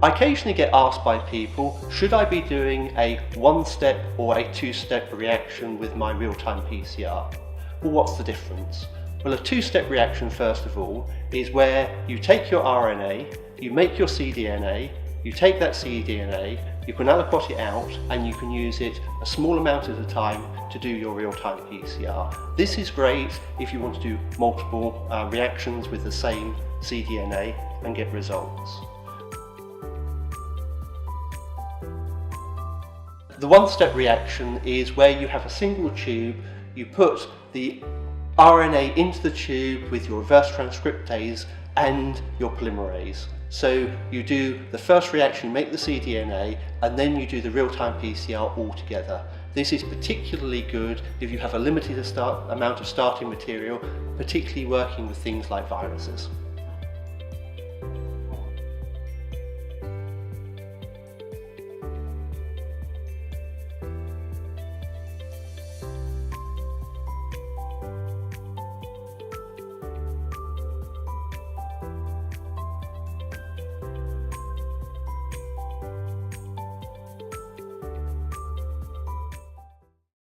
I occasionally get asked by people, should I be doing a one-step or a two-step reaction with my real-time PCR? Well, what's the difference? Well, a two-step reaction, first of all, is where you take your RNA, you make your cDNA, you take that cDNA, you can aliquot it out, and you can use it a small amount at a time to do your real-time PCR. This is great if you want to do multiple reactions with the same cDNA and get results. The one-step reaction is where you have a single tube, you put the RNA into the tube with your reverse transcriptase and your polymerase. So you do the first reaction, make the cDNA, and then you do the real-time PCR all together. This is particularly good if you have a limited amount of starting material, particularly working with things like viruses.